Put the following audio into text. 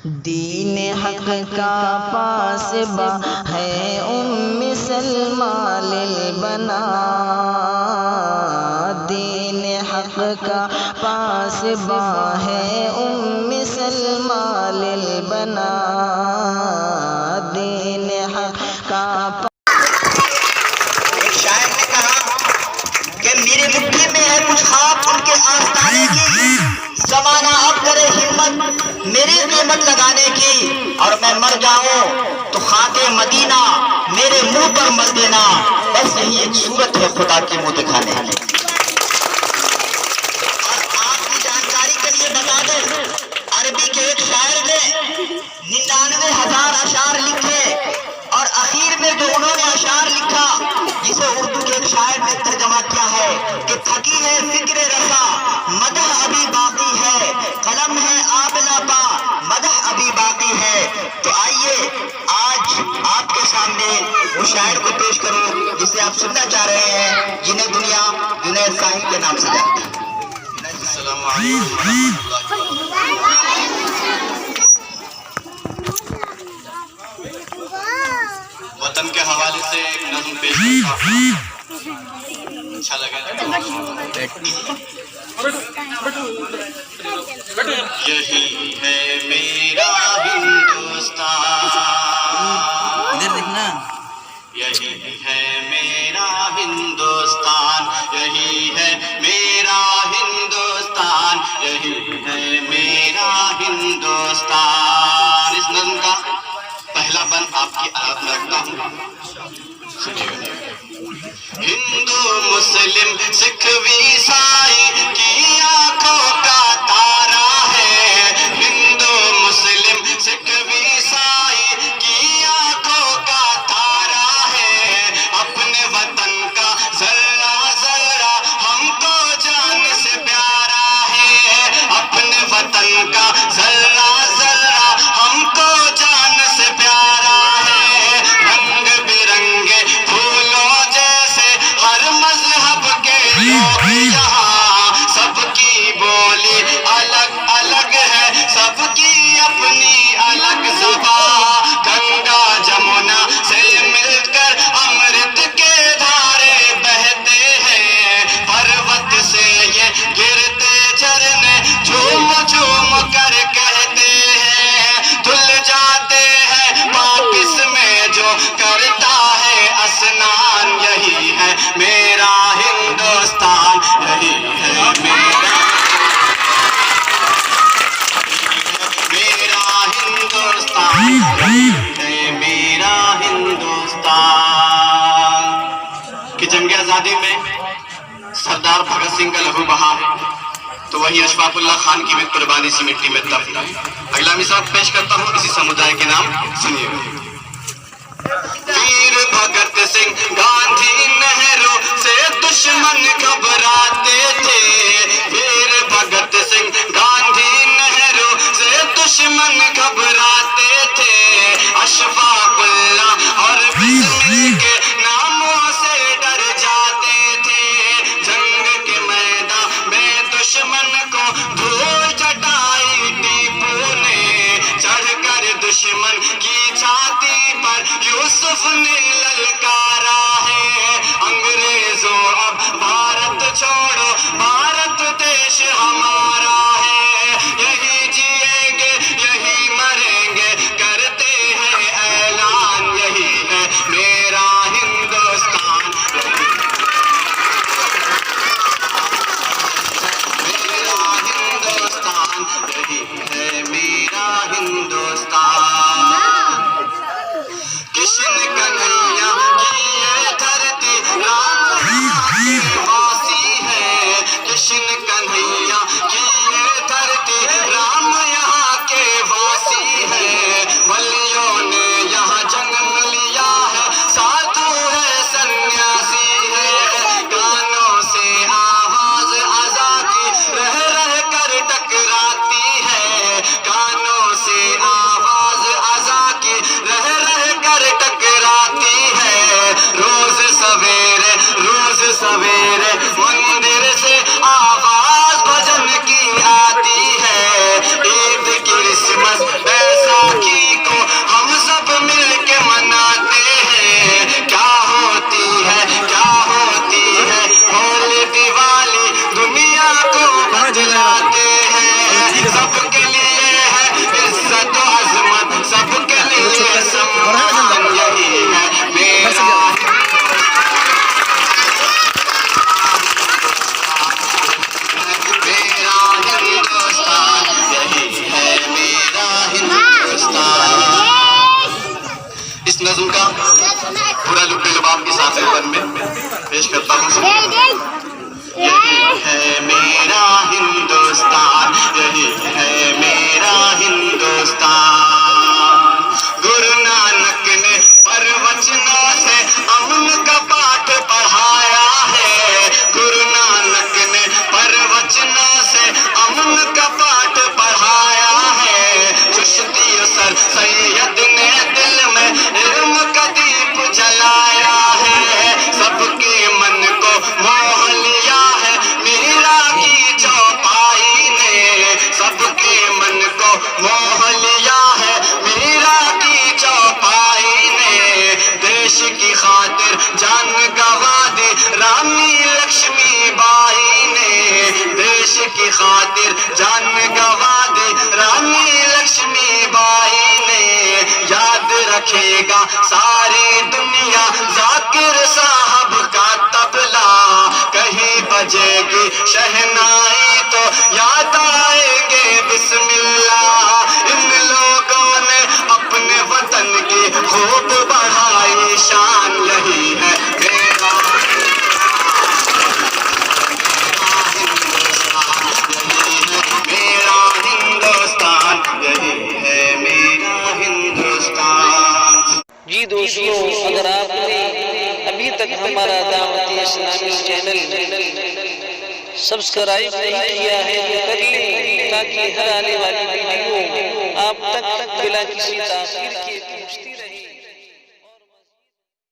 दीन हक का पासबा है उम्मे सलमा लिल बना। दीन हक का पासबा है उम्मे सलमा लिल बना। दीन हक का शायर ने कहा कि मेरी मुट्ठी में है कुछ ख्वाब उनके आस्ताने की, ज़माना अब करे हिम्मत मेरी कीमत लगाने की, और मैं मर जाऊं तो खाके मदीना मेरे मुंह पर मल देना। बस यही एक सूरत है खुदा की मुंह दिखाने। और आपकी जानकारी के लिए बता दें, अरबी के एक शायर ने 99,000 अशार लिखे, और आखिर में जो उन्होंने अशार लिखा जिसे उर्दू के एक शायर ने तर्जमा किया है कि थकी है फिक्र रसा मदह अभी बाकी है, कलम है आबला पा मदह अभी बाकी है। तो आइए आज आपके सामने वो शायर को पेश करूं जिसे आप सुनना चाह रहे हैं, जिन्हें दुनिया जुनैद साहिब के नाम से जानती है। वतन के हवाले से एक नज़्म पेश करता हूं, अच्छा लगे तो यही है मेरा हिंदुस्तान, इधर देखना, यही है मेरा हिंदुस्तान, यही है मेरा हिंदुस्तान, यही है मेरा हिंदुस्तान। इस नज़्म का पहला बंद आपकी आदत में रखता हूँ, सुनिए। हिंदू मुस्लिम सिख ईसाई की आंखों का तारा है, हिंदू मुस्लिम सिख ईसाई की आंखों का तारा है। अपने वतन का जर्रा जर्रा हमको जान से प्यारा है, अपने वतन का जर्रा जर्रा हमको जान से प्यारा है। रंग बिरंगे फूलों जैसे हर मजहब के लोग यहाँ, सबकी बोली अलग अलग है, सबकी अपनी अलग ज़बान। गंगा जमुना से मिलकर अमृत के धारे बहते हैं, पर्वत से ये गिरते झरने झूम झूम कर कहते हैं। धुल जाते हैं पाप इसमें जो करता है स्नान, यही है मेरा हिंदुस्तान, यही है मेरा हिंदुस्तान, यही है मेरा हिंदुस्तान। कि जंग आजादी में सरदार भगत सिंह का लहू बहा है, तो वही अशफाकुल्लाह खान की भी कुर्बानी सी मिट्टी में दफन है। अगला मिसाल पेश करता हूँ इसी समुदाय के नाम, सुनिए। वीर भगत सिंह गांधी नेहरू से दुश्मन घबराते थे, वीर भगत सिंह गांधी नेहरू से दुश्मन घबराते थे। अशफाकुल्लाह और बिस्मिल के नामों से डर जाते थे। जंग के मैदान में दुश्मन को धूल चटाई टीपू ने, चढ़कर दुश्मन की छाती पर यूसुफ ने ललकारा है। अंग्रेजों अब भारत छोड़ो, भारत देश हमारा है, यही जिएंगे यही मरेंगे करते हैं ऐलान, यही है मेरा हिंदुस्तान, मेरा हिंदुस्तान, यही है मेरा हिंदुस्तान। कृष्ण कन्हैया की नज़्म का पूरा लुब्बे लुबाब के साथ बन में पेश करता हूँ। यही है मेरा हिंदुस्तान, यही है मेरा हिंदुस्तान। गुरु नानक ने प्रवचनों से अमन का पाठ पढ़ाया है, गुरु नानक ने प्रवचनों से अमन का पाठ पढ़ाया है। चिश्ती सर सैयद ने दिल में इल्म का दीप जलाया है, सबके मन को मोह लिया है मीरा की चौपाई ने, सबके मन को मोह लिया है मीरा की चौपाई ने। देश की खातिर जान गवा दी रानी लक्ष्मी बाई ने, देश की खातिर जान गवा दी रानी लक्ष्मी बाई ने। याद रखेगा सारी दुनिया जाकिर साहब का तबला, कहीं बजेगी शहनाई तो याद आएंगे बिस्मिल्लाह। इन लोगों ने अपने वतन की खूब बढ़ाई शान, यही है मेरा हिंदुस्तान, यही है मेरा हिंदुस्तान। जी दोस्तों, अगर आपने अभी तक हमारा दावत इस्लामी चैनल सब्सक्राइब नहीं किया है तो कर लें, ताकि हर आने वाली वीडियो आप तक बिना किसी ताखीर के